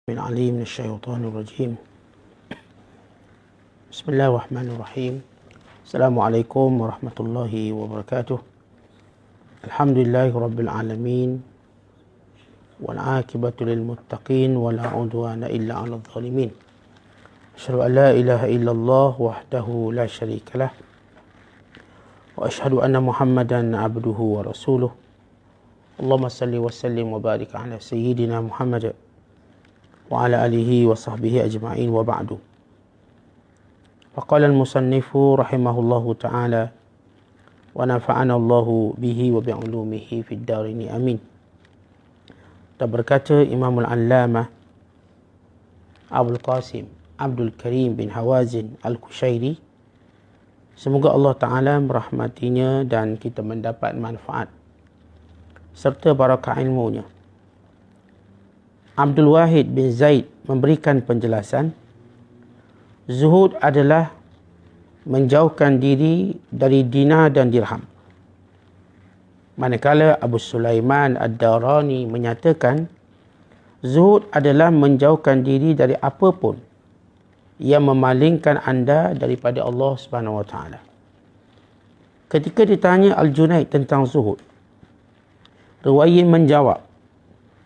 من عليم من الشيطان الرجيم. بسم الله الرحمن الرحيم. السلام عليكم ورحمة الله وبركاته. الحمد لله رب العالمين والعاقبة للمتقين ولا عدوان إلا على الظالمين. أشهد أن لا إله إلا الله وحده لا شريك له وأشهد أن محمدا عبده ورسوله. اللهم صل وسلم وبارك على سيدنا محمد وعلى آله وصحبه أجمعين وبعد. فقال المصنف رحمه الله تعالى ونفعنا الله به وبعلومه في الدارين آمين. Berkata Imam Al-Allamah Abul Qasim Abdul Karim bin Hawazin Al-Kushairi, semoga Allah Ta'ala merahmatinya dan kita mendapat manfaat serta barakah ilmunya. Abdul Wahid bin Zaid memberikan penjelasan, zuhud adalah menjauhkan diri dari dinar dan dirham. Manakala Abu Sulaiman Ad-Darani menyatakan, zuhud adalah menjauhkan diri dari apapun yang memalingkan anda daripada Allah Subhanahu Wa Taala. Ketika ditanya Al-Junaid tentang zuhud, Ruwayyin menjawab,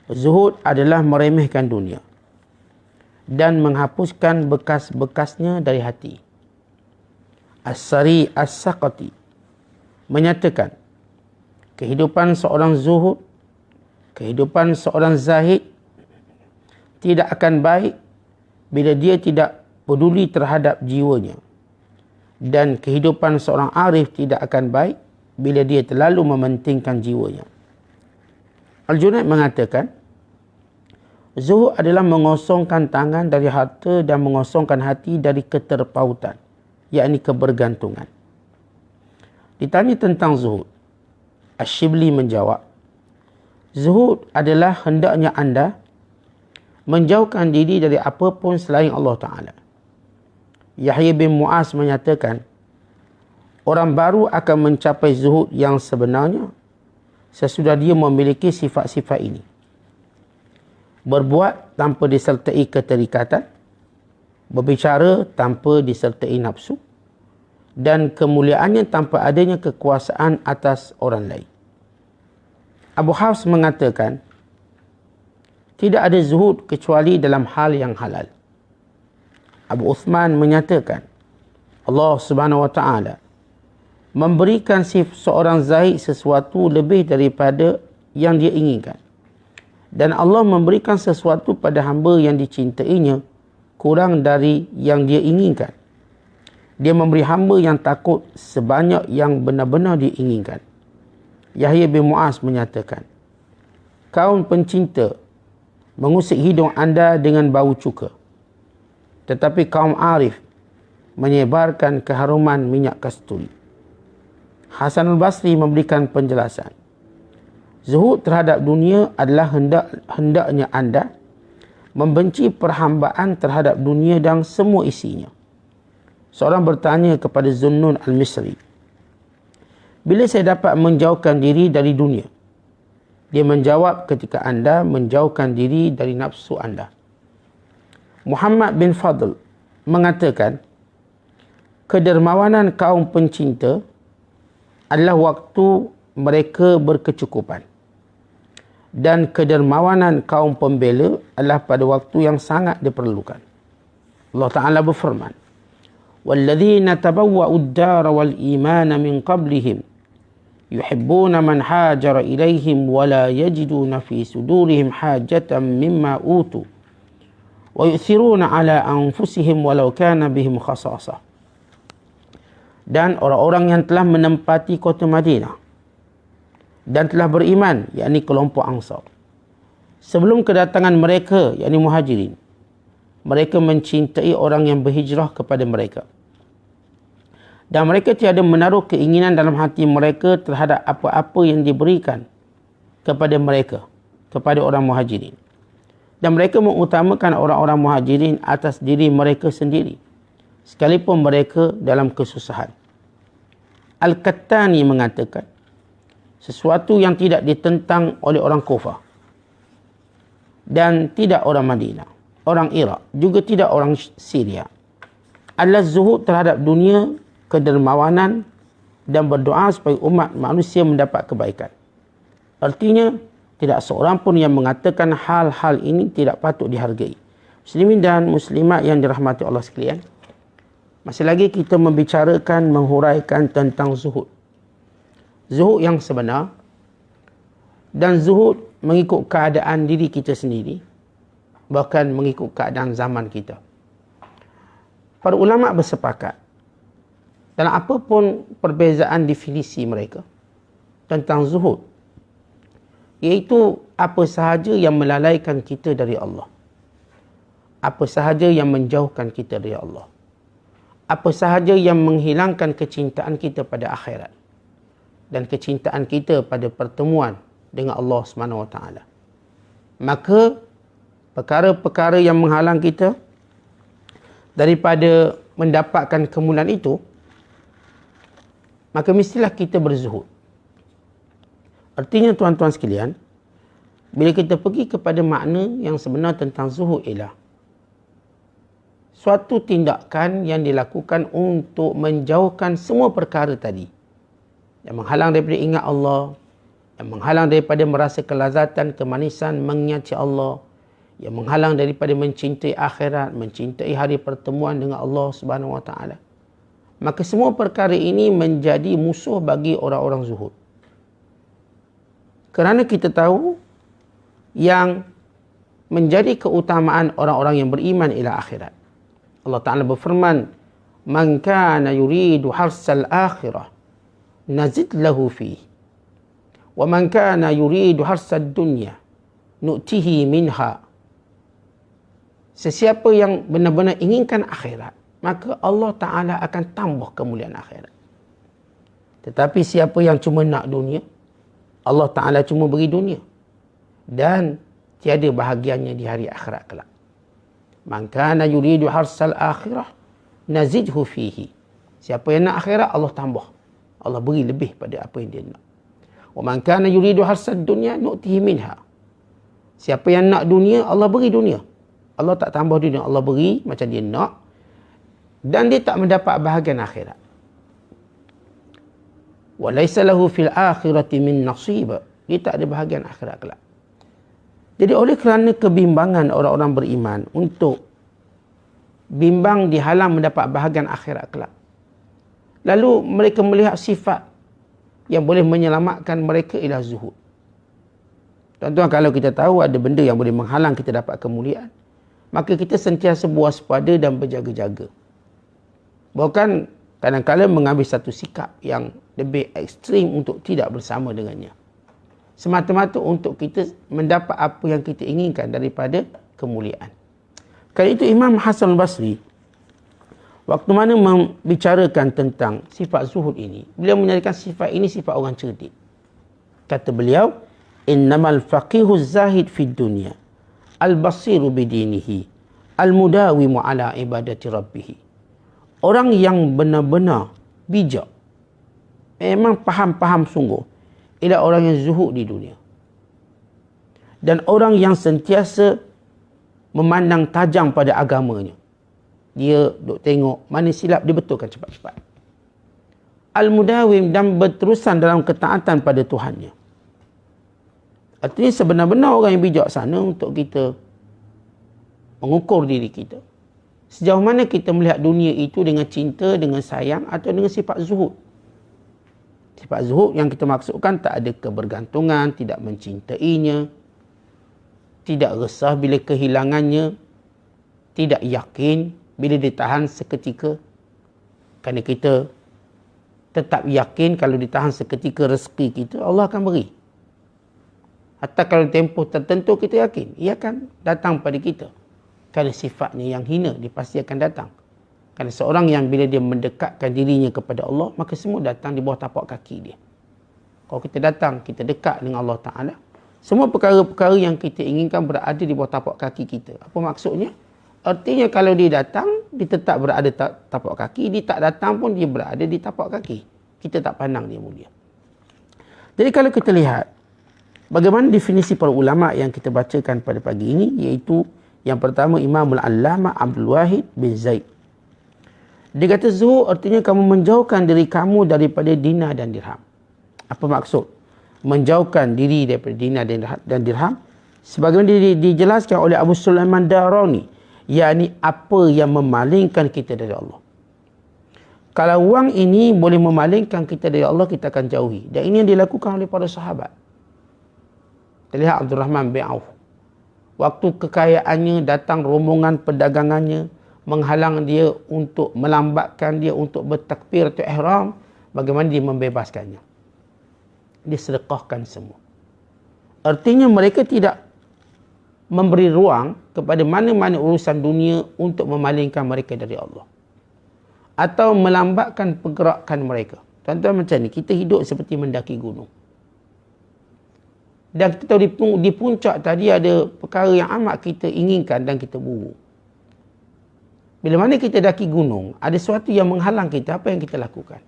zuhud adalah meremehkan dunia dan menghapuskan bekas-bekasnya dari hati. As-Sari As-Saqati menyatakan, kehidupan seorang zuhud, kehidupan seorang zahid tidak akan baik bila dia tidak peduli terhadap jiwanya, dan kehidupan seorang arif tidak akan baik bila dia terlalu mementingkan jiwanya. Al-Junaid mengatakan, zuhud adalah mengosongkan tangan dari harta dan mengosongkan hati dari keterpautan, yakni kebergantungan. Ditanya tentang zuhud, Asy-Syibli menjawab, zuhud adalah hendaknya anda menjauhkan diri dari apapun selain Allah Ta'ala. Yahya bin Mu'az menyatakan, orang baru akan mencapai zuhud yang sebenarnya sesudah dia memiliki sifat-sifat ini: berbuat tanpa disertai keterikatan, berbicara tanpa disertai nafsu, dan kemuliaannya tanpa adanya kekuasaan atas orang lain. Abu Hafs mengatakan, tidak ada zuhud kecuali dalam hal yang halal. Abu Uthman menyatakan, Allah Subhanahu Wa Taala memberikan seorang zahid sesuatu lebih daripada yang dia inginkan, dan Allah memberikan sesuatu pada hamba yang dicintainya kurang dari yang dia inginkan. Dia memberi hamba yang takut sebanyak yang benar-benar diinginkan. Yahya bin Mu'az menyatakan, kaum pencinta mengusik hidung anda dengan bau cuka, tetapi kaum arif menyebarkan keharuman minyak kasturi. Hasan al-Basri memberikan penjelasan, zuhud terhadap dunia adalah hendaknya anda membenci perhambaan terhadap dunia dan semua isinya. Seorang bertanya kepada Zunnun al-Misri, bila saya dapat menjauhkan diri dari dunia? Dia menjawab, ketika anda menjauhkan diri dari nafsu anda. Muhammad bin Fadl mengatakan, kedermawanan kaum pencinta adalah waktu mereka berkecukupan, dan kedermawanan kaum pembela adalah pada waktu yang sangat diperlukan. Allah Ta'ala berfirman, وَالَّذِينَ تَبَوَّأُوا الدَّارَ وَالْإِيمَانَ مِنْ قَبْلِهِمْ يُحِبُّونَ مَنْ هَاجَرَ إِلَيْهِمْ وَلَا يَجِدُونَ فِي صُدُورِهِمْ حَاجَةً مِمَّا أُوتُوا وَيُؤْثِرُونَ عَلَى أَنفُسِهِمْ وَلَوْ كَانَ بِهِمْ خَصَاصَةٌ. Dan orang-orang yang telah menempati kota Madinah dan telah beriman, yakni kelompok Ansar, sebelum kedatangan mereka, yakni Muhajirin, mereka mencintai orang yang berhijrah kepada mereka, dan mereka tiada menaruh keinginan dalam hati mereka terhadap apa-apa yang diberikan kepada mereka, kepada orang Muhajirin, dan mereka mengutamakan orang-orang Muhajirin atas diri mereka sendiri, sekalipun mereka dalam kesusahan. Al-Qattani mengatakan, sesuatu yang tidak ditentang oleh orang Kufah dan tidak orang Madinah orang Iraq, juga tidak orang Syria, adalah zuhud terhadap dunia, kedermawanan dan berdoa supaya umat manusia mendapat kebaikan. Artinya, tidak seorang pun yang mengatakan hal-hal ini tidak patut dihargai. Muslimin dan muslimat yang dirahmati Allah sekalian, masih lagi kita membicarakan, menghuraikan tentang zuhud. Zuhud yang sebenar dan zuhud mengikut keadaan diri kita sendiri, bahkan mengikut keadaan zaman kita. Para ulama bersepakat dalam apapun perbezaan definisi mereka tentang zuhud, iaitu apa sahaja yang melalaikan kita dari Allah, apa sahaja yang menjauhkan kita dari Allah, apa sahaja yang menghilangkan kecintaan kita pada akhirat dan kecintaan kita pada pertemuan dengan Allah SWT. Maka perkara-perkara yang menghalang kita daripada mendapatkan kemuliaan itu, maka mestilah kita berzuhud. Artinya tuan-tuan sekalian, bila kita pergi kepada makna yang sebenar tentang zuhud ialah suatu tindakan yang dilakukan untuk menjauhkan semua perkara tadi yang menghalang daripada ingat Allah, yang menghalang daripada merasa kelazatan, kemanisan, mengingati Allah, yang menghalang daripada mencintai akhirat, mencintai hari pertemuan dengan Allah Subhanahu Wa Taala. Maka semua perkara ini menjadi musuh bagi orang-orang zuhud. Kerana kita tahu yang menjadi keutamaan orang-orang yang beriman ialah akhirat. Allah Ta'ala berfirman, "Man kana yuridu harsal akhirah, nazid lahu fihi. Wa man kana yuridu harsad dunya, nu'tihi minha." Sesiapa yang benar-benar inginkan akhirat, maka Allah Ta'ala akan tambah kemuliaan akhirat. Tetapi siapa yang cuma nak dunia, Allah Ta'ala cuma beri dunia. Dan tiada bahagiannya di hari akhirat kelak. Man kana yuridu harsal akhirah, nazidhu fihi. Siapa yang nak akhirat, Allah tambah. Allah beri lebih pada apa yang dia nak. Wa man kana yuridu harsad dunya, nu'tihi minha. Siapa yang nak dunia, Allah beri dunia. Allah tak tambah dunia, Allah beri macam dia nak. Dan dia tak mendapat bahagian akhirat. Wa laysa lahu fil akhirati min nasib. Dia tak ada bahagian akhirat kelak. Jadi oleh kerana kebimbangan orang-orang beriman untuk bimbang dihalang mendapat bahagian akhirat kelak, lalu mereka melihat sifat yang boleh menyelamatkan mereka ialah zuhud. Tuan-tuan, kalau kita tahu ada benda yang boleh menghalang kita dapat kemuliaan, maka kita sentiasa berwaspada dan berjaga-jaga. Bahkan kadang-kadang mengambil satu sikap yang lebih ekstrim untuk tidak bersama dengannya. Semata-mata untuk kita mendapat apa yang kita inginkan daripada kemuliaan. Kali itu Imam Hasan Basri, waktu mana membicarakan tentang sifat zuhud ini, beliau menyatakan sifat ini sifat orang cerdik. Kata beliau, "Innamal faqihu zahid fid dunya, al-basiru bidinihi, al-mudawimu ala ibadati rabbih." Orang yang benar-benar bijak, memang faham-faham sungguh, ialah orang yang zuhud di dunia. Dan orang yang sentiasa memandang tajam pada agamanya. Dia duk tengok mana silap, dia betulkan cepat-cepat. Al-mudawim, dan berterusan dalam ketaatan pada Tuhannya. Artinya sebenar-benar orang yang bijaksana untuk kita mengukur diri kita. Sejauh mana kita melihat dunia itu dengan cinta, dengan sayang atau dengan sifat zuhud. Sifat zuhud yang kita maksudkan tak ada kebergantungan, tidak mencintainya, tidak resah bila kehilangannya, tidak yakin bila ditahan seketika. Kerana kita tetap yakin kalau ditahan seketika rezeki kita, Allah akan beri. Hatta kalau tempoh tertentu kita yakin, ia akan datang pada kita. Kerana sifatnya yang hina, dia pasti akan datang. Kerana seorang yang bila dia mendekatkan dirinya kepada Allah, maka semua datang di bawah tapak kaki dia. Kalau kita datang, kita dekat dengan Allah Ta'ala, semua perkara-perkara yang kita inginkan berada di bawah tapak kaki kita. Apa maksudnya? Artinya kalau dia datang, dia tetap berada tapak kaki. Dia tak datang pun dia berada di tapak kaki. Kita tak pandang dia mulia. Jadi kalau kita lihat, bagaimana definisi para ulama yang kita bacakan pada pagi ini, iaitu Yang pertama, Imam Al-Allamah Abdul Wahid bin Zaid. Dia kata zuhud artinya kamu menjauhkan diri kamu daripada dinar dan dirham. Apa maksud? Menjauhkan diri daripada dinar dan dirham. Sebagaimana dijelaskan oleh Abu Sulaiman Darani. Yakni apa yang memalingkan kita dari Allah. Kalau wang ini boleh memalingkan kita dari Allah, kita akan jauhi. Dan ini yang dilakukan oleh para sahabat. Terlihat Abdul Rahman bin Auf. Waktu kekayaannya datang rombongan perdagangannya, menghalang dia untuk melambatkan dia untuk bertakbir atau ihram, bagaimana dia membebaskannya. Dia sedekahkan semua. Artinya mereka tidak memberi ruang kepada mana-mana urusan dunia untuk memalingkan mereka dari Allah. Atau melambatkan pergerakan mereka. Contoh macam ni, kita hidup seperti mendaki gunung. Dan kita tahu di puncak tadi ada perkara yang amat kita inginkan dan kita buru. Bila mana kita daki gunung, ada sesuatu yang menghalang kita, apa yang kita lakukan?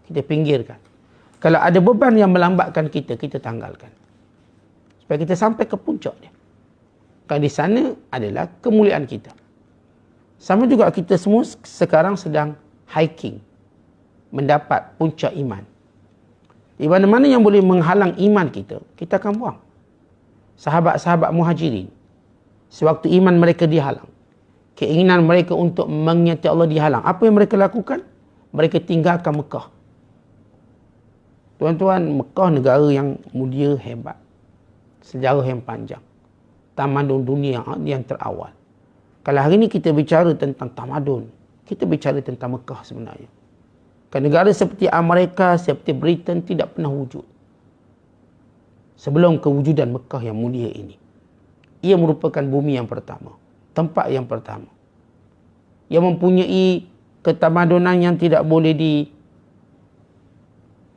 Kita pinggirkan. Kalau ada beban yang melambatkan kita, kita tanggalkan. Supaya kita sampai ke puncak dia. Kerana di sana adalah kemuliaan kita. Sama juga kita semua sekarang sedang hiking. Mendapat puncak iman. Di mana-mana yang boleh menghalang iman kita, kita akan buang. Sahabat-sahabat muhajirin, sewaktu iman mereka dihalang, keinginan mereka untuk mengiati Allah dihalang, apa yang mereka lakukan? Mereka tinggalkan Mekah. Tuan-tuan, Mekah negara yang mulia, hebat. Sejarah yang panjang. Tamadun dunia yang terawal. Kalau hari ini kita bicara tentang tamadun, kita bicara tentang Mekah sebenarnya. Kan negara seperti Amerika, seperti Britain tidak pernah wujud sebelum kewujudan Mekah yang mulia ini. Ia merupakan bumi yang pertama, tempat yang pertama, yang mempunyai ketamadunan yang tidak boleh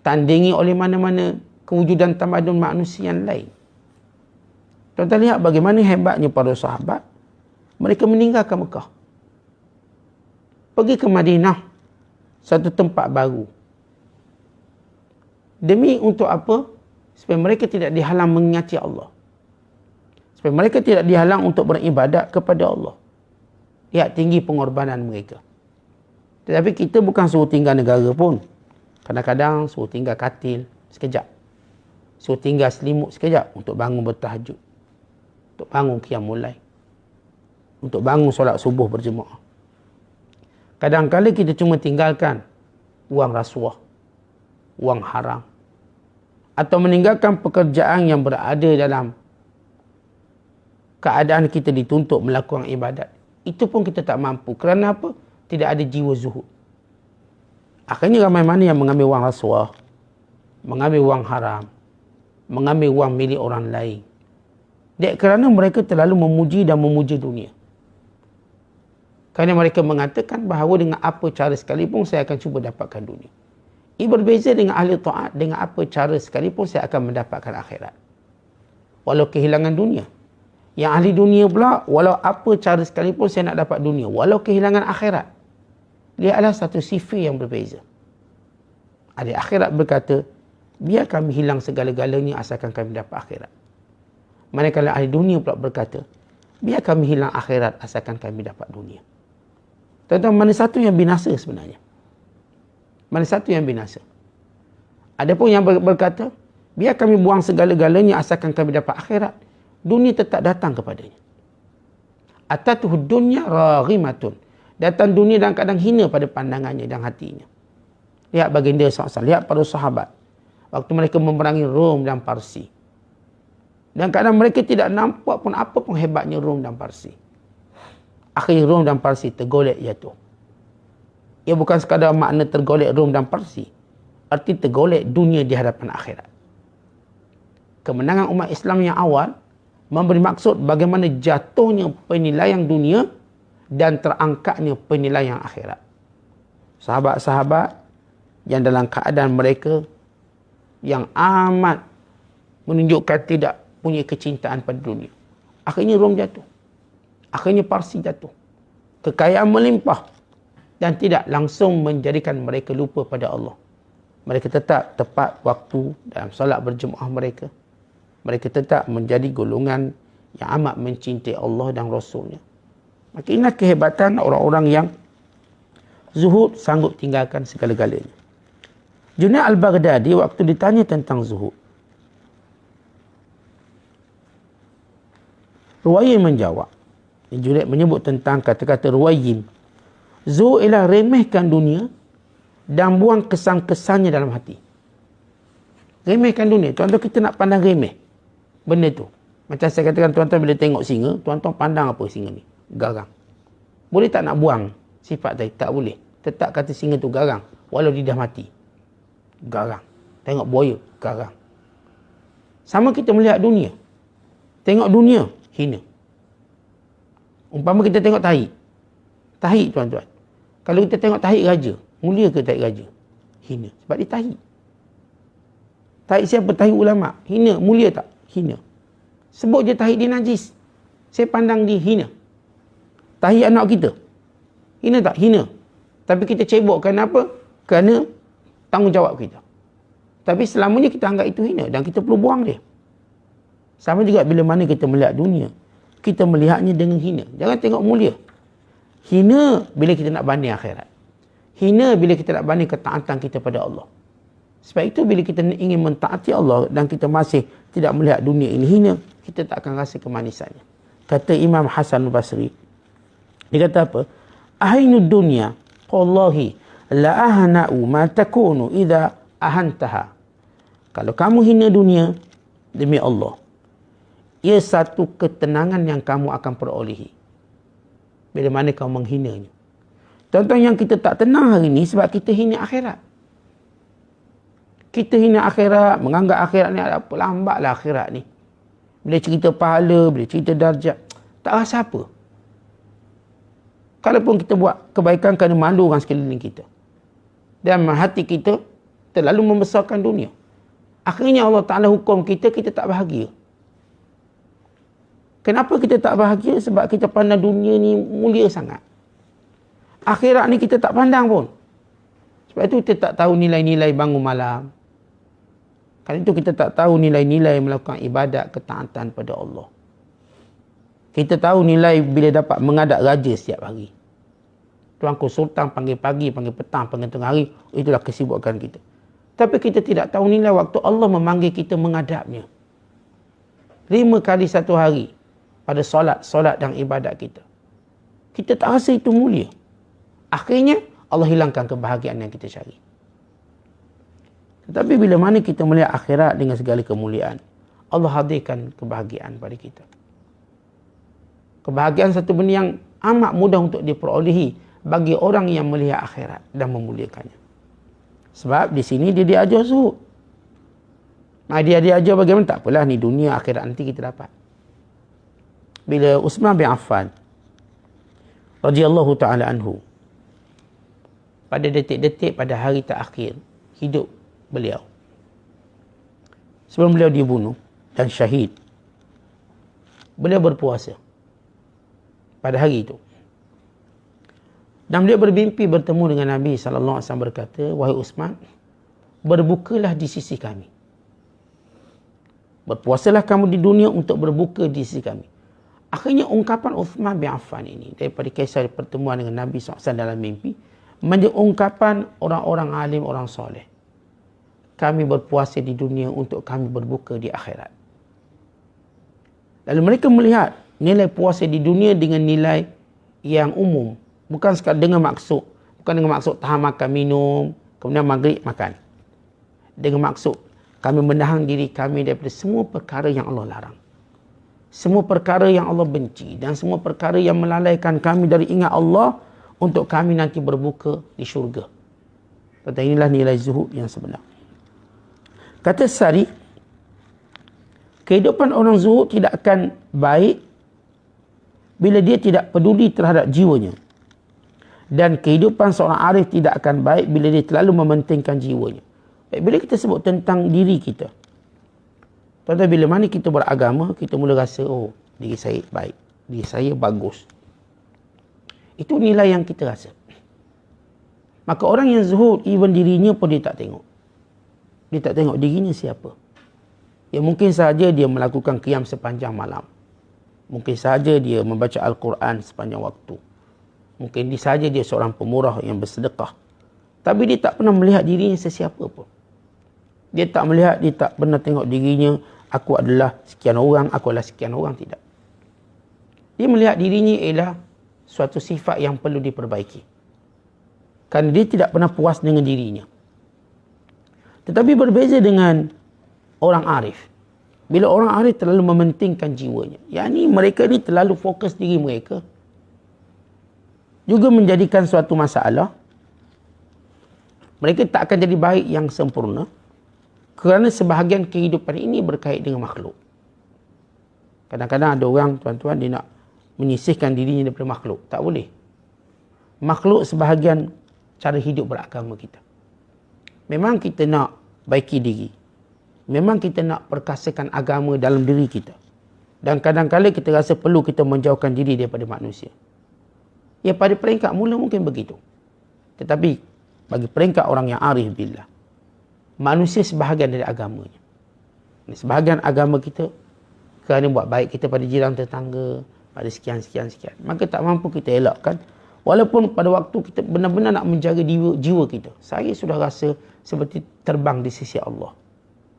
ditandingi oleh mana-mana kewujudan tamadun manusia yang lain. Tuan-tuan lihat bagaimana hebatnya para sahabat. Mereka meninggalkan Mekah, pergi ke Madinah, satu tempat baru. Demi untuk apa? Supaya mereka tidak dihalang mengingati Allah. Supaya mereka tidak dihalang untuk beribadat kepada Allah. Lihat tinggi pengorbanan mereka. Tetapi kita bukan suruh tinggal negara pun. Kadang-kadang suruh tinggal katil sekejap. Suruh tinggal selimut sekejap untuk bangun bertahajud. Untuk bangun qiyamul lail. Untuk bangun solat subuh berjemaah. Kadang-kadang kita cuma tinggalkan wang rasuah, wang haram. Atau meninggalkan pekerjaan yang berada dalam keadaan kita dituntut melakukan ibadat. Itu pun kita tak mampu. Kerana apa? Tidak ada jiwa zuhud. Akhirnya ramai mana yang mengambil wang rasuah, mengambil wang haram, mengambil wang milik orang lain. Dek kerana mereka terlalu memuji dan memuja dunia. Kerana mereka mengatakan bahawa dengan apa cara sekalipun saya akan cuba dapatkan dunia. Ia berbeza dengan ahli ta'at, dengan apa cara sekalipun saya akan mendapatkan akhirat. Walau kehilangan dunia. Yang ahli dunia pula, walau apa cara sekalipun saya nak dapat dunia. Walau kehilangan akhirat. Dia adalah satu sifat yang berbeza. Ahli akhirat berkata, biar kami hilang segala-galanya asalkan kami dapat akhirat. Manakala ahli dunia pula berkata, biar kami hilang akhirat asalkan kami dapat dunia. Tuan-tuan, mana satu yang binasa sebenarnya? Mana satu yang binasa? Adapun yang berkata, biar kami buang segala-galanya asalkan kami dapat akhirat. Dunia tetap datang kepadanya. Atatuhu dunya raghimatun. Datang dunia dalam keadaan hina pada pandangannya dan hatinya. Lihat baginda SAW, lihat para sahabat. Waktu mereka memerangi Rom dan Parsi. Dan kadang mereka tidak nampak pun apa pun hebatnya Rom dan Parsi. Akhirnya Rom dan Parsi tergolek jatuh. Ia bukan sekadar makna tergolek Rom dan Parsi. Arti tergolek dunia di hadapan akhirat. Kemenangan umat Islam yang awal memberi maksud bagaimana jatuhnya penilaian dunia dan terangkatnya penilaian akhirat. Sahabat-sahabat yang dalam keadaan mereka yang amat menunjukkan tidak punya kecintaan pada dunia. Akhirnya Rom jatuh. Akhirnya Parsi jatuh. Kekayaan melimpah. Dan tidak langsung menjadikan mereka lupa pada Allah. Mereka tetap tepat waktu dalam solat berjemaah mereka. Mereka tetap menjadi golongan yang amat mencintai Allah dan Rasulnya. Maka inilah kehebatan orang-orang yang zuhud, sanggup tinggalkan segala-galanya. Junaid al-Baghdadi waktu ditanya tentang zuhud, Ruwayyim menjawab. Junaid menyebut tentang kata-kata Ruwayyim. Zuhud ialah remehkan dunia dan buang kesan-kesannya dalam hati. Remehkan dunia. Tuan-tuan, kita nak pandang remeh benda tu. Macam saya katakan, tuan-tuan bila tengok singa, tuan-tuan pandang apa singa ni? Garang. Boleh tak nak buang sifat tadi? Tak boleh. Tetap kata singa tu garang, walau dia dah mati. Garang. Tengok buaya, garang. Sama kita melihat dunia. Tengok dunia, hina. Umpama kita tengok tahi. Tahi, tuan-tuan. Kalau kita tengok tahi raja, mulia ke tahi raja? Hina. Sebab dia tahi. Tahi siapa? Tahi ulama. Hina. Mulia tak? Hina. Sebut je tahi dia najis. Saya pandang dia hina. Tahi anak kita. Hina tak? Hina. Tapi kita cebok kenapa? Kerana tanggungjawab kita. Tapi selamanya kita anggap itu hina dan kita perlu buang dia. Sama juga bila mana kita melihat dunia, kita melihatnya dengan hina. Jangan tengok mulia. Hina bila kita nak banding akhirat. Hina bila kita nak banding ketaatan kita pada Allah. Sebab itu bila kita ingin mentaati Allah dan kita masih tidak melihat dunia ini hina, kita tak akan rasa kemanisannya. Kata Imam Hasan Basri, dia kata apa? Ahainud dunya, wallahi la ahna'u ma takunu idza ahantaha. Kalau kamu hina dunia, demi Allah, ia satu ketenangan yang kamu akan perolehi bila mana kamu menghinanya. Tuan-tuan, yang kita tak tenang hari ini sebab kita hina akhirat. Kita hina akhirat, menganggap akhirat ni ada apa, lambatlah akhirat ni. Bila cerita pahala, bila cerita darjat, tak rasa apa. Kalaupun kita buat kebaikan kerana malu orang sekeliling kita. Dan hati kita terlalu membesarkan dunia. Akhirnya Allah Ta'ala hukum kita, kita tak bahagia. Kenapa kita tak bahagia? Sebab kita pandang dunia ni mulia sangat. Akhirat ni kita tak pandang pun. Sebab itu kita tak tahu nilai-nilai bangun malam. Kerana itu kita tak tahu nilai-nilai melakukan ibadat ketaatan pada Allah. Kita tahu nilai bila dapat menghadap raja setiap hari. Tuanku Sultan panggil pagi, panggil petang, panggil tengah hari. Itulah kesibukan kita. Tapi kita tidak tahu nilai waktu Allah memanggil kita menghadapnya. 5 kali satu hari pada solat dan ibadat kita. Kita tak rasa itu mulia. Akhirnya Allah hilangkan kebahagiaan yang kita cari. Tetapi bila mana kita melihat akhirat dengan segala kemuliaan, Allah hadirkan kebahagiaan pada kita. Kebahagiaan satu benda yang amat mudah untuk diperolehi bagi orang yang melihat akhirat dan memuliakannya. Sebab di sini dia diajar zuhud. Dia diajar bagaimana? Tak apalah, ni dunia, akhirat nanti kita dapat. Bila Uthman bin Affan radhiyallahu ta'ala anhu, pada detik-detik pada hari terakhir hidup beliau, sebelum beliau dibunuh dan syahid, beliau berpuasa pada hari itu. Dan beliau bermimpi bertemu dengan Nabi SAW, berkata, wahai Uthman, berbukalah di sisi kami. Berpuasalah kamu di dunia untuk berbuka di sisi kami. Akhirnya ungkapan Uthman bin Affan ini daripada kisah pertemuan dengan Nabi SAW dalam mimpi menjadi ungkapan orang-orang alim, orang soleh. Kami berpuasa di dunia untuk kami berbuka di akhirat. Lalu mereka melihat nilai puasa di dunia dengan nilai yang umum. Bukan sekadar dengan maksud tahan makan minum, kemudian maghrib makan. Dengan maksud kami menahan diri kami daripada semua perkara yang Allah larang. Semua perkara yang Allah benci dan semua perkara yang melalaikan kami dari ingat Allah untuk kami nanti berbuka di syurga. Kata inilah nilai zuhud yang sebenar. Kata Sari, kehidupan orang zuhud tidak akan baik bila dia tidak peduli terhadap jiwanya. Dan kehidupan seorang arif tidak akan baik bila dia terlalu mementingkan jiwanya. Baik, bila kita sebut tentang diri kita, tuan-tuan, bila mana kita beragama, kita mula rasa, oh, diri saya baik, diri saya bagus. Itu nilai yang kita rasa. Maka orang yang zuhud, even dirinya pun dia tak tengok. Dia tak tengok dirinya siapa. Ya mungkin saja dia melakukan qiyam sepanjang malam. Mungkin saja dia membaca Al-Quran sepanjang waktu. Mungkin saja dia seorang pemurah yang bersedekah. Tapi dia tak pernah melihat dirinya sesiapa pun. Dia tak pernah tengok dirinya, aku adalah sekian orang, aku adalah sekian orang, tidak. Dia melihat dirinya ialah suatu sifat yang perlu diperbaiki. Kerana dia tidak pernah puas dengan dirinya. Tetapi berbeza dengan orang arif. Bila orang arif terlalu mementingkan jiwanya. Yakni mereka ni terlalu fokus diri mereka. Juga menjadikan suatu masalah. Mereka tak akan jadi baik yang sempurna. Kerana sebahagian kehidupan ini berkait dengan makhluk. Kadang-kadang ada orang, tuan-tuan, dia nak menyisihkan dirinya daripada makhluk. Tak boleh. Makhluk sebahagian cara hidup beragama kita. Memang kita nak baiki diri. Memang kita nak perkasakan agama dalam diri kita. Dan kadang-kadang kita rasa perlu kita menjauhkan diri daripada manusia. Ya, pada peringkat mula mungkin begitu. Tetapi bagi peringkat orang yang arif billah, manusia sebahagian dari agamanya. Sebahagian agama kita kerana buat baik kita pada jiran tetangga, pada sekian. Maka tak mampu kita elakkan. Walaupun pada waktu kita benar-benar nak menjaga jiwa kita. Saya sudah rasa seperti terbang di sisi Allah.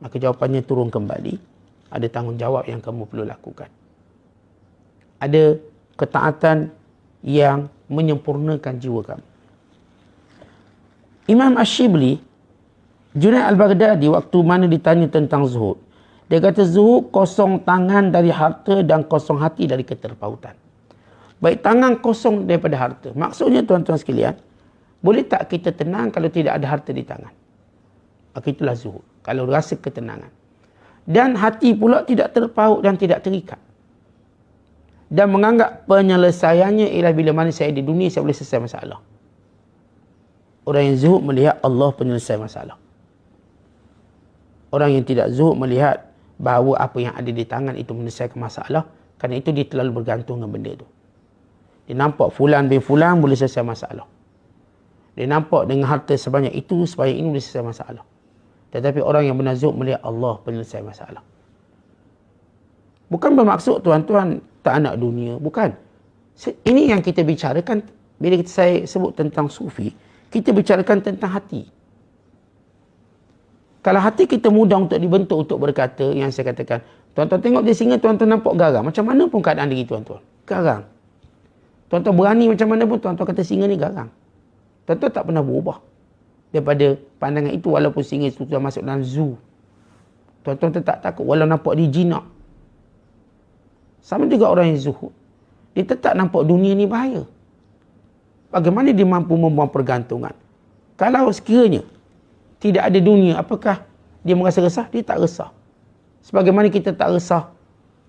Maka jawapannya turun kembali. Ada tanggungjawab yang kamu perlu lakukan. Ada ketaatan yang menyempurnakan jiwa kamu. Imam Ash-Shibli, Junaid al-Baghdadi, waktu mana ditanya tentang zuhud, dia kata zuhud kosong tangan dari harta dan kosong hati dari keterpautan. Baik tangan kosong daripada harta. Maksudnya tuan-tuan sekalian, boleh tak kita tenang kalau tidak ada harta di tangan? Maka itulah zuhud. Kalau rasa ketenangan. Dan hati pula tidak terpaut dan tidak terikat. Dan menganggap penyelesaiannya ialah bila mana saya di dunia, saya boleh selesai masalah. Orang yang zuhud melihat Allah penyelesai masalah. Orang yang tidak zuhud melihat bahawa apa yang ada di tangan itu menyelesaikan masalah. Kerana itu dia terlalu bergantung dengan benda itu. Dia nampak fulan bin fulan boleh selesai masalah. Dia nampak dengan harta sebanyak itu, sebanyak ini boleh selesai masalah. Tetapi orang yang benar zuhud melihat Allah penyelesai masalah. Bukan bermaksud tuan-tuan tak nak dunia. Bukan. Ini yang kita bicarakan bila saya sebut tentang sufi. Kita bicarakan tentang hati. Kalau hati kita mudah untuk dibentuk untuk berkata, yang saya katakan, tuan-tuan tengok dia singa, tuan-tuan nampak garang. Macam mana pun keadaan diri tuan-tuan. Garang. Tuan-tuan berani macam mana pun, tuan-tuan kata singa ni garang. Tuan-tuan tak pernah berubah daripada pandangan itu, walaupun singa itu sudah masuk dalam zoo. Tuan-tuan tetap takut walau nampak dia jinak. Sama juga orang yang zuhud. Dia tetap nampak dunia ni bahaya. Bagaimana dia mampu membuang pergantungan? Kalau sekiranya tidak ada dunia, apakah dia merasa resah? Dia tak resah. Sebagaimana kita tak resah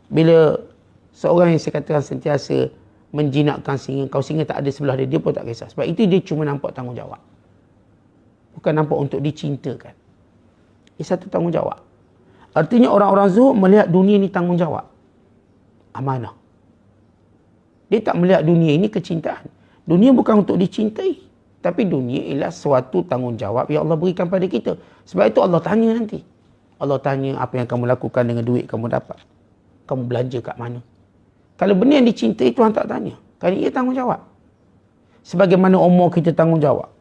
bila seorang yang saya katakan sentiasa menjinakkan singa, kau singa tak ada sebelah dia, dia pun tak kisah. Sebab itu dia cuma nampak tanggungjawab. Bukan nampak untuk dicintakan. Ia satu tanggungjawab. Artinya orang-orang zuhud melihat dunia ni tanggungjawab. Amanah. Dia tak melihat dunia ini kecintaan. Dunia bukan untuk dicintai. Tapi dunia ialah suatu tanggungjawab yang Allah berikan pada kita. Sebab itu Allah tanya nanti. Allah tanya apa yang kamu lakukan dengan duit kamu dapat. Kamu belanja kat mana? Kalau benda yang dicintai, Tuhan tak tanya. Kerana ia tanggungjawab. Sebagaimana umur kita tanggungjawab.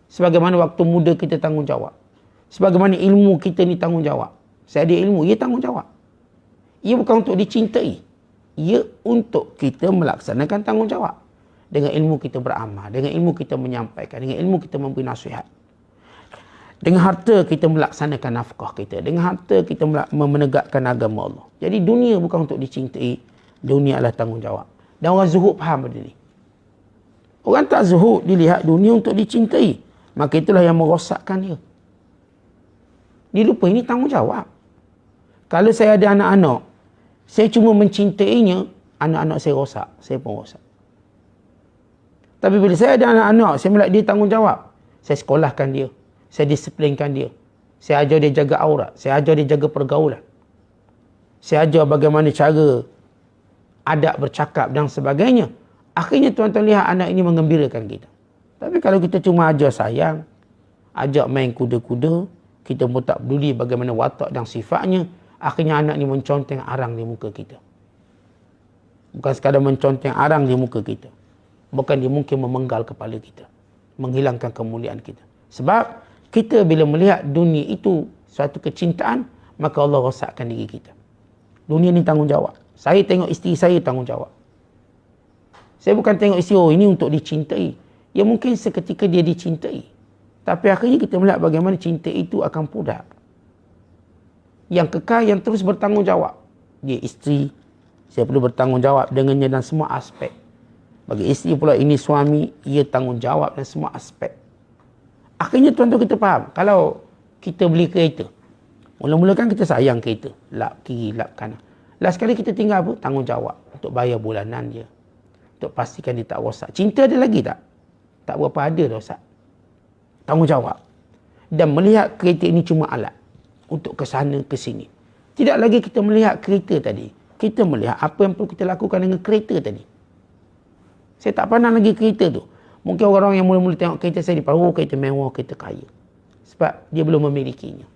Sebagaimana waktu muda kita tanggungjawab. Sebagaimana ilmu kita ni tanggungjawab. Saya ada ilmu, ia tanggungjawab. Ia bukan untuk dicintai. Ia untuk kita melaksanakan tanggungjawab. Dengan ilmu kita beramal. Dengan ilmu kita menyampaikan. Dengan ilmu kita memberi nasihat. Dengan harta kita melaksanakan nafkah kita. Dengan harta kita menegakkan agama Allah. Jadi dunia bukan untuk dicintai. Dunia adalah tanggungjawab. Dan orang zuhud faham benda ni. Orang tak zuhud dilihat dunia untuk dicintai. Maka itulah yang merosakkan dia. Dia lupa ini tanggungjawab. Kalau saya ada anak-anak, saya cuma mencintainya, anak-anak saya rosak. Saya pun rosak. Tapi bila saya ada anak-anak, saya melihat dia tanggungjawab. Saya sekolahkan dia. Saya disiplinkan dia. Saya ajar dia jaga aurat. Saya ajar dia jaga pergaulan. Saya ajar bagaimana cara adab bercakap dan sebagainya. Akhirnya tuan-tuan lihat anak ini menggembirakan kita. Tapi kalau kita cuma ajar sayang, ajak main kuda-kuda, kita pun tak peduli bagaimana watak dan sifatnya, akhirnya anak ni menconteng arang di muka kita. Bukan sekadar menconteng arang di muka kita. Bukan dia mungkin memenggal kepala kita. Menghilangkan kemuliaan kita. Sebab kita bila melihat dunia itu suatu kecintaan, maka Allah rosakkan diri kita. Dunia ni tanggungjawab. Saya tengok isteri saya tanggungjawab. Saya bukan tengok isteri, oh ini untuk dicintai. Ya mungkin seketika dia dicintai. Tapi akhirnya kita melihat bagaimana cinta itu akan pudar. Yang kekal, yang terus bertanggungjawab. Dia isteri, saya perlu bertanggungjawab dengannya dalam semua aspek. Bagi isteri pula ini suami, ia tanggungjawab dalam semua aspek. Akhirnya tuan-tuan kita faham, kalau kita beli kereta, mula-mula kan kita sayang kereta, lap kiri, lap kanan. Last sekali kita tinggal apa? Tanggungjawab untuk bayar bulanan dia. Untuk pastikan dia tak rosak. Cinta ada lagi tak? Tak berapa ada rosak. Tanggungjawab. Dan melihat kereta ini cuma alat untuk ke sana, ke sini. Tidak lagi kita melihat kereta tadi. Kita melihat apa yang perlu kita lakukan dengan kereta tadi. Saya tak pandang lagi kereta tu. Mungkin orang-orang yang mula-mula tengok kereta saya di oh kereta mewah, kereta kaya. Sebab dia belum memilikinya.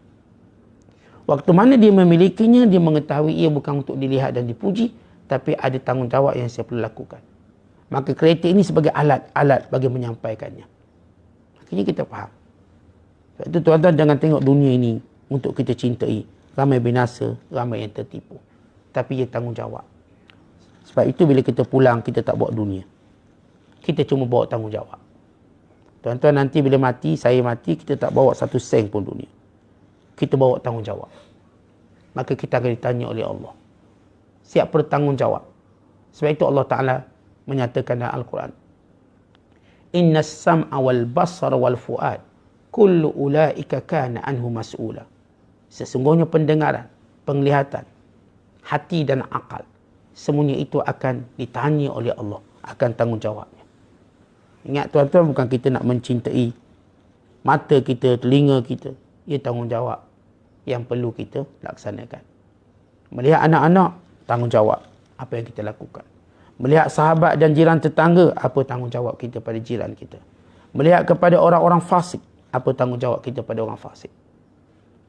Waktu mana dia memilikinya, dia mengetahui ia bukan untuk dilihat dan dipuji, tapi ada tanggungjawab yang saya perlu lakukan. Maka kereta ini sebagai alat bagi menyampaikannya. Akhirnya kita faham. Sebab itu tuan-tuan jangan tengok dunia ini untuk kita cintai. Ramai binasa, ramai yang tertipu. Tapi ia tanggungjawab. Sebab itu bila kita pulang, kita tak bawa dunia. Kita cuma bawa tanggungjawab. Tuan-tuan nanti bila mati, saya mati, kita tak bawa satu sen pun dunia. Kita bawa tanggungjawab. Maka kita akan ditanya oleh Allah. Siap bertanggungjawab. Sebab itu Allah Ta'ala menyatakan dalam Al-Quran. Inna sam'a wal basar wal fu'ad. Kullu ulaika kana anhu mas'ula. Sesungguhnya pendengaran, penglihatan, hati dan akal. Semuanya itu akan ditanya oleh Allah. Akan tanggungjawabnya. Ingat tuan-tuan, bukan kita nak mencintai mata kita, telinga kita. Ia tanggungjawab yang perlu kita laksanakan. Melihat anak-anak, tanggungjawab apa yang kita lakukan. Melihat sahabat dan jiran tetangga, apa tanggungjawab kita pada jiran kita. Melihat kepada orang-orang fasik, apa tanggungjawab kita pada orang fasik.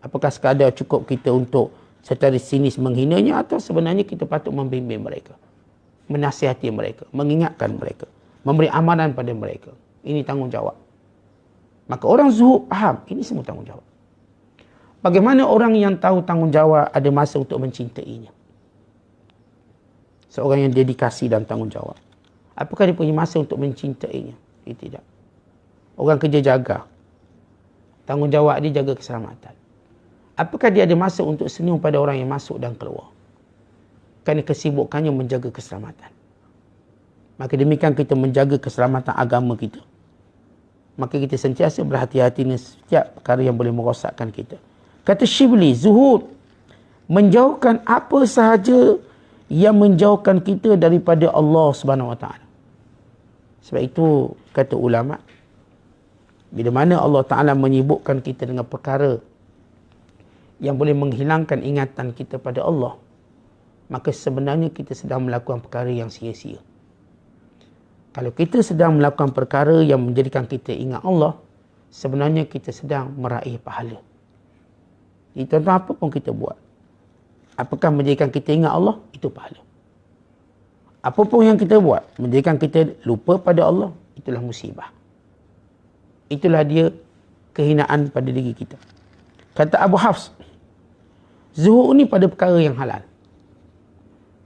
Apakah sekadar cukup kita untuk secara sinis menghinanya, atau sebenarnya kita patut membimbing mereka, menasihati mereka, mengingatkan mereka, memberi amaran pada mereka. Ini tanggungjawab. Maka orang zuhud faham, ini semua tanggungjawab. Bagaimana orang yang tahu tanggungjawab ada masa untuk mencintainya? Seorang yang dedikasi dan tanggungjawab. Apakah dia punya masa untuk mencintainya? Dia tidak. Orang kerja jaga. Tanggungjawab dia jaga keselamatan. Apakah dia ada masa untuk senyum pada orang yang masuk dan keluar? Kerana kesibukannya menjaga keselamatan. Maka demikian kita menjaga keselamatan agama kita. Maka kita sentiasa berhati-hati dengan setiap perkara yang boleh merosakkan kita. Kata Shibli, zuhud menjauhkan apa sahaja yang menjauhkan kita daripada Allah Subhanahu Wa Taala. Sebab itu kata ulama, bila mana Allah Taala menyibukkan kita dengan perkara yang boleh menghilangkan ingatan kita pada Allah, maka sebenarnya kita sedang melakukan perkara yang sia-sia. Kalau kita sedang melakukan perkara yang menjadikan kita ingat Allah, sebenarnya kita sedang meraih pahala. Jadi tuan-tuan, apa pun kita buat, apakah menjadikan kita ingat Allah, itu pahala. Apa pun yang kita buat menjadikan kita lupa pada Allah, itulah musibah. Itulah dia kehinaan pada diri kita. Kata Abu Hafs, zuhud ni pada perkara yang halal.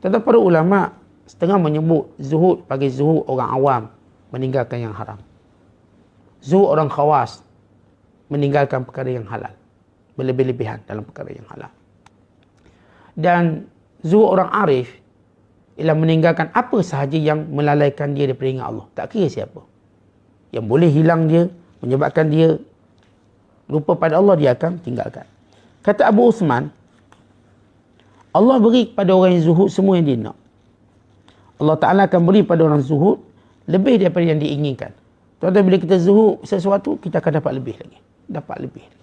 Tetapi para ulama setengah menyebut zuhud bagi zuhud orang awam meninggalkan yang haram. Zuhud orang khawas meninggalkan perkara yang halal. Berlebih-lebihan dalam perkara yang halal. Dan zuhud orang arif ialah meninggalkan apa sahaja yang melalaikan dia daripada ingat Allah. Tak kira siapa. Yang boleh hilang dia, menyebabkan dia lupa pada Allah, dia akan tinggalkan. Kata Abu Uthman, Allah beri kepada orang yang zuhud semua yang dia nak. Allah Ta'ala akan beri pada orang zuhud lebih daripada yang diinginkan. Tuan-tuan, bila kita zuhud sesuatu, kita akan dapat lebih lagi. Dapat lebih lagi.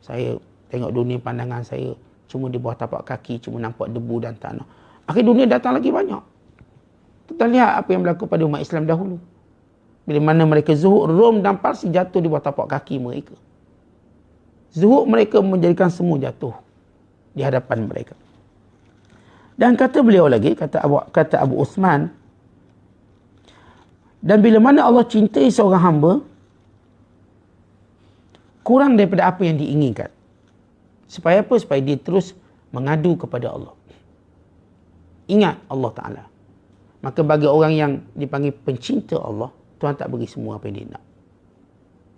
Saya tengok dunia, pandangan saya cuma di bawah tapak kaki, cuma nampak debu dan tanah. Akhir dunia datang lagi banyak. Kita lihat apa yang berlaku pada umat Islam dahulu. Bila mana mereka zuhud, Rom dan Parsi jatuh di bawah tapak kaki mereka. Zuhud mereka menjadikan semua jatuh di hadapan mereka. Dan kata beliau lagi, kata Abu Uthman, dan bila mana Allah cintai seorang hamba kurang daripada apa yang diinginkan. Supaya apa? Supaya dia terus mengadu kepada Allah. Ingat Allah Ta'ala. Maka bagi orang yang dipanggil pencinta Allah, Tuhan tak bagi semua apa yang dia nak.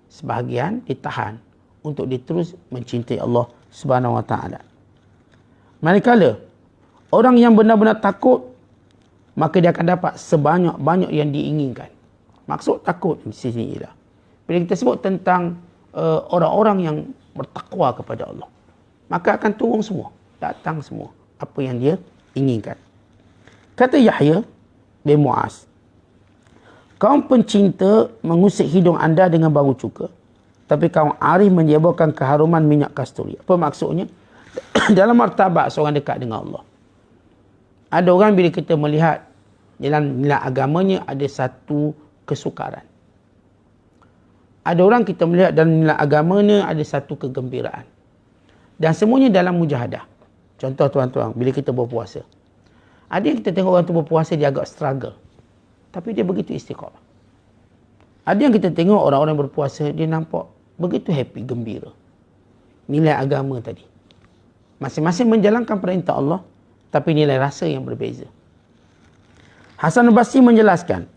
Sebahagian ditahan untuk dia terus mencintai Allah Subhanahu Wa Ta'ala. Manakala orang yang benar-benar takut, maka dia akan dapat sebanyak-banyak yang diinginkan. Maksud takut di sini ialah bila kita sebut tentang orang-orang yang bertakwa kepada Allah, maka akan turun semua, datang semua apa yang dia inginkan. Kata Yahya bin Mu'az, kaum pencinta mengusik hidung anda dengan bau cuka, tapi kaum arif menyebarkan keharuman minyak kasturi. Apa maksudnya? Dalam martabat seorang dekat dengan Allah, ada orang bila kita melihat dalam nilai agamanya ada satu kesukaran. Ada orang kita melihat dalam nilai agamanya ada satu kegembiraan. Dan semuanya dalam mujahadah. Contoh tuan-tuan, bila kita berpuasa. Ada yang kita tengok orang tu berpuasa, dia agak struggle. Tapi dia begitu istiqamah. Ada yang kita tengok orang-orang berpuasa, dia nampak begitu happy, gembira. Nilai agama tadi. Masing-masing menjalankan perintah Allah, tapi nilai rasa yang berbeza. Hasan al-Basri menjelaskan,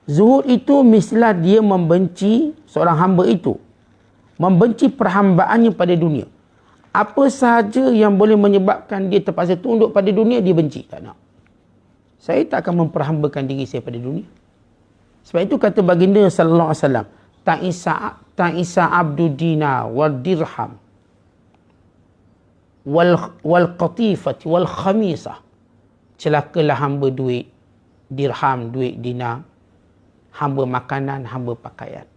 zuhud itu mestilah dia membenci seorang hamba itu. Membenci perhambaannya pada dunia. Apa sahaja yang boleh menyebabkan dia terpaksa tunduk pada dunia, dia benci. Tak nak. Saya tak akan memperhambakan diri saya pada dunia. Sebab itu kata baginda sallallahu alaihi wasallam, ta'isa abdu dina wal dirham wal qatifati wal khamisah. Celakalah hamba duit dirham, duit dinar, hamba makanan, hamba pakaian.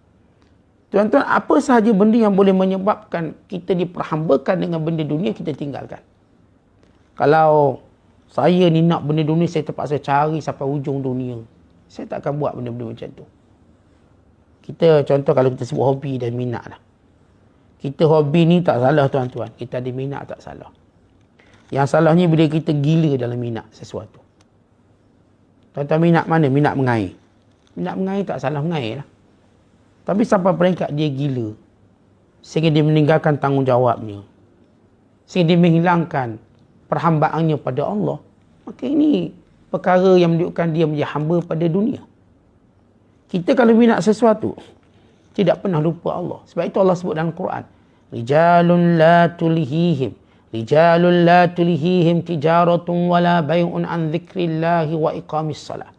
Tuan-tuan, apa sahaja benda yang boleh menyebabkan kita diperhambakan dengan benda dunia, kita tinggalkan. Kalau saya ni nak benda dunia, saya terpaksa cari sampai hujung dunia. Saya tak akan buat benda-benda macam tu. Kita contoh kalau kita sebut hobi dan minat lah. Kita hobi ni tak salah tuan-tuan. Kita ada minat tak salah. Yang salahnya bila kita gila dalam minat sesuatu. Tuan-tuan minat mana? Minat mengair. Minat mengair tak salah mengair lah. Tapi sampai peringkat dia gila. Sehingga dia meninggalkan tanggungjawabnya. Sehingga dia menghilangkan perhambaannya pada Allah. Maka ini perkara yang menunjukkan dia menjadi hamba pada dunia. Kita kalau minat sesuatu, tidak pernah lupa Allah. Sebab itu Allah sebut dalam Quran. Rijalun la tulihihim tijaratun wala bay'un an dzikrillahi wa iqamis salah.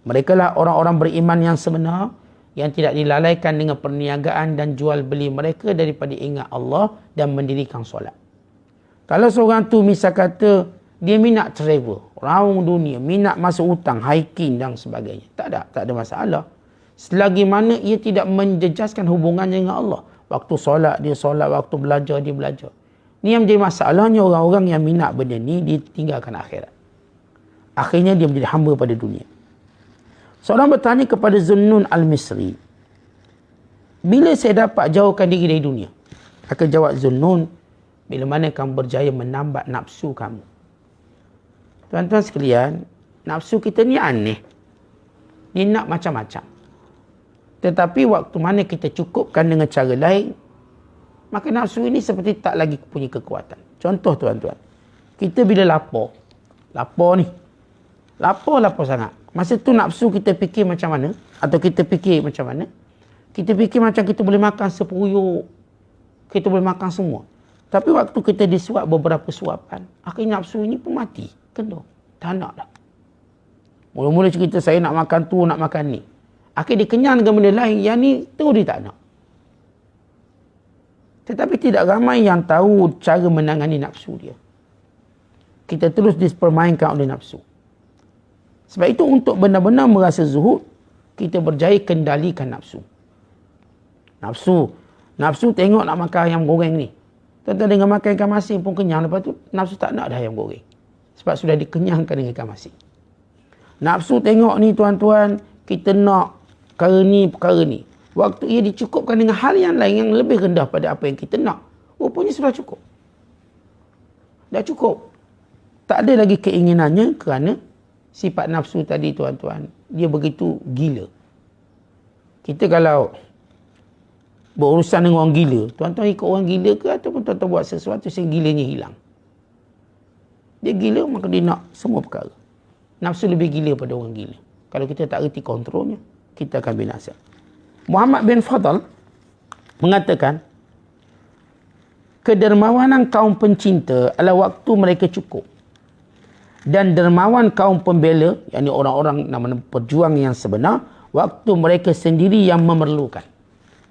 Mereka lah orang-orang beriman yang sebenar, yang tidak dilalaikan dengan perniagaan dan jual beli mereka daripada ingat Allah dan mendirikan solat. Kalau seorang tu misal kata dia minat travel, round dunia, minat masuk hutang, hiking dan sebagainya, tak ada masalah. Selagi mana ia tidak menjejaskan hubungannya dengan Allah. Waktu solat dia solat, waktu belajar dia belajar. Ni yang menjadi masalahnya orang-orang yang minat benda ni, dia tinggalkan akhirat. Akhirnya dia menjadi hamba pada dunia. Seorang bertanya kepada Zunnun al-Misri, bila saya dapat jauhkan diri dari dunia? Akan jawab Zunnun, bila mana kamu berjaya menambat nafsu kamu. Tuan-tuan sekalian, nafsu kita ni aneh. Dia nak macam-macam. Tetapi waktu mana kita cukupkan dengan cara lain, maka nafsu ini seperti tak lagi punya kekuatan. Contoh tuan-tuan, kita bila lapar ni, lapar sangat. Masa tu nafsu kita fikir macam mana? Atau kita fikir macam mana? Kita fikir macam kita boleh makan sepuyuk. Kita boleh makan semua. Tapi waktu kita disuap beberapa suapan, akhirnya nafsu ini pun mati. Kendor. Tak nak dah. Mula-mula cerita saya nak makan tu, nak makan ni. Akhirnya dia kenyang dengan benda lain. Yang ni tu dia tak nak. Tetapi tidak ramai yang tahu cara menangani nafsu dia. Kita terus dipermainkan oleh nafsu. Sebab itu untuk benar-benar merasa zuhud, kita berjaya kendalikan nafsu. Nafsu tengok nak makan ayam goreng ni. Tuan-tuan dengan makan ikan masin pun kenyang. Lepas tu nafsu tak nak dah ayam goreng. Sebab sudah dikenyangkan dengan ikan masin. Nafsu tengok ni tuan-tuan, kita nak perkara ni. Waktu ia dicukupkan dengan hal yang lain yang lebih rendah pada apa yang kita nak, rupanya sudah cukup. Dah cukup. Tak ada lagi keinginannya kerana sifat nafsu tadi tuan-tuan, dia begitu gila. Kita kalau berurusan dengan orang gila, tuan-tuan ikut orang gila ke ataupun tuan-tuan buat sesuatu sehingga gilanya hilang? Dia gila maka dia nak semua perkara. Nafsu lebih gila pada orang gila. Kalau kita tak reti kontrolnya, kita akan binasa. Muhammad bin Fadl mengatakan, kedermawanan kaum pencinta adalah waktu mereka cukup. Dan dermawan kaum pembela, yakni orang-orang nama perjuang yang sebenar, waktu mereka sendiri yang memerlukan.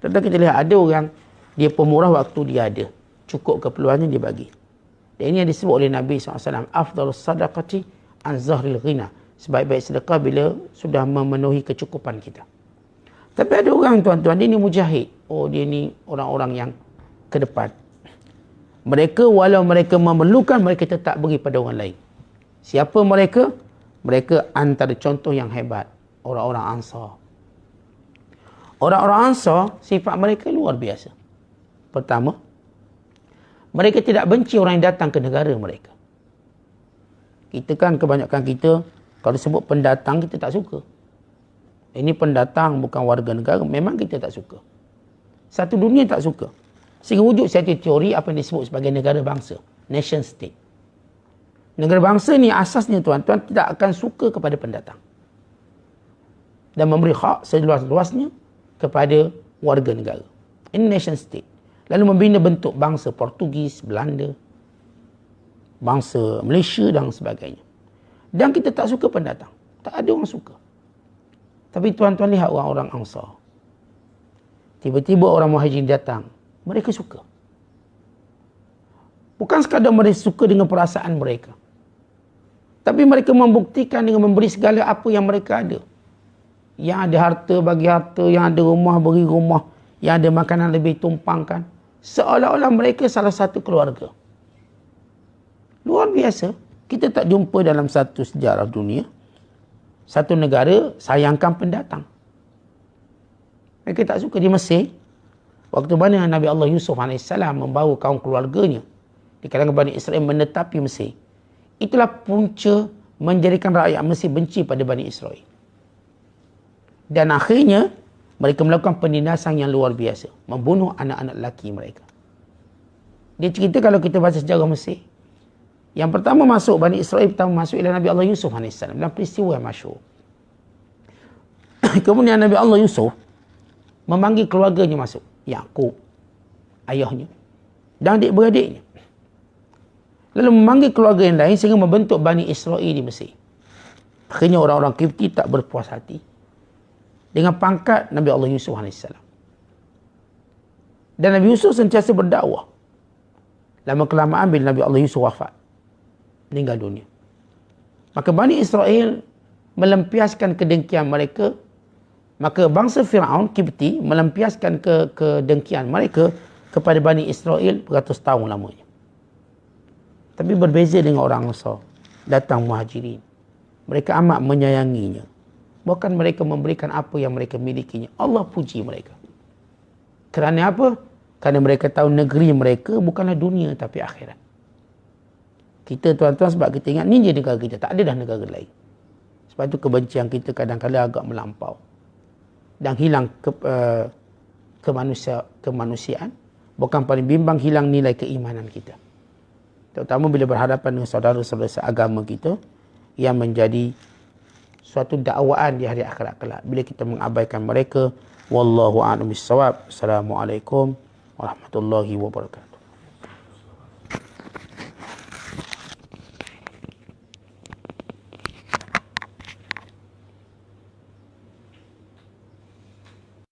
Tentu kita lihat ada orang, dia pemurah waktu dia ada. Cukup keperluannya dia bagi. Dan ini yang disebut oleh Nabi SAW, afdalus sadaqati an zahril ghina. Sebaik-baik sedekah bila sudah memenuhi kecukupan kita. Tapi ada orang tuan-tuan, dia ni mujahid. Oh, dia ni orang-orang yang ke depan. Mereka walau mereka memerlukan, mereka tetap beri pada orang lain. Siapa mereka? Mereka antara contoh yang hebat. Orang-orang Ansar. Orang-orang Ansar, sifat mereka luar biasa. Pertama, mereka tidak benci orang yang datang ke negara mereka. Kita kan, kebanyakan kita, kalau sebut pendatang, kita tak suka. Ini pendatang, bukan warga negara, memang kita tak suka. Satu dunia tak suka. Sehingga wujud satu teori apa yang disebut sebagai negara bangsa. Nation state. Negara bangsa ni asasnya tuan-tuan tidak akan suka kepada pendatang. Dan memberi hak seluas-luasnya kepada warga negara. Ini nation state. Lalu membina bentuk bangsa Portugis, Belanda, bangsa Malaysia dan sebagainya. Dan kita tak suka pendatang. Tak ada orang suka. Tapi tuan-tuan lihat orang-orang Ansar. Tiba-tiba orang Muhajirin datang. Mereka suka. Bukan sekadar mereka suka dengan perasaan mereka. Tapi mereka membuktikan dengan memberi segala apa yang mereka ada. Yang ada harta bagi harta, yang ada rumah beri rumah, yang ada makanan lebih tumpangkan. Seolah-olah mereka salah satu keluarga. Luar biasa. Kita tak jumpa dalam satu sejarah dunia, satu negara sayangkan pendatang. Mereka tak suka. Di Mesir, waktu mana Nabi Allah Yusuf AS membawa kaum keluarganya di kalangan Bani Israel menetapi Mesir, itulah punca menjadikan rakyat Mesir benci pada Bani Israel. Dan akhirnya, mereka melakukan penindasan yang luar biasa. Membunuh anak-anak lelaki mereka. Dia cerita kalau kita baca sejarah Mesir, yang pertama masuk, Bani Israel pertama masuk ialah Nabi Allah Yusuf AS. Dalam peristiwa yang masyhur. Kemudian Nabi Allah Yusuf memanggil keluarganya masuk. Yaqub, ayahnya, dan adik-beradiknya. Lalu memanggil keluarga yang lain sehingga membentuk Bani Israel di Mesir. Akhirnya orang-orang Kipti tak berpuas hati dengan pangkat Nabi Allah Yusuf AS. Dan Nabi Yusuf sentiasa berdakwah. Lama kelamaan bila Nabi Allah Yusuf wafat, meninggal dunia, maka Bani Israel melampiaskan kedengkian mereka. Maka bangsa Fir'aun, Kipti, melampiaskan kedengkian mereka kepada Bani Israel beratus tahun lamanya. Tapi berbeza dengan orang Ansar. Datang Muhajirin. Mereka amat menyayanginya. Bahkan mereka memberikan apa yang mereka milikinya. Allah puji mereka. Kerana apa? Kerana mereka tahu negeri mereka bukanlah dunia tapi akhirat. Kita tuan-tuan sebab kita ingat ni je negara kita. Tak ada dah negara lain. Sebab itu kebencian kita kadang-kadang agak melampau. Dan hilang kemanusiaan. Bukan paling bimbang hilang nilai keimanan kita. Terutama bila berhadapan dengan saudara-saudara seagama kita yang menjadi suatu dakwaan di hari akhirat kelak. Bila kita mengabaikan mereka, wallahu a'lam bissawab. Assalamualaikum warahmatullahi wabarakatuh.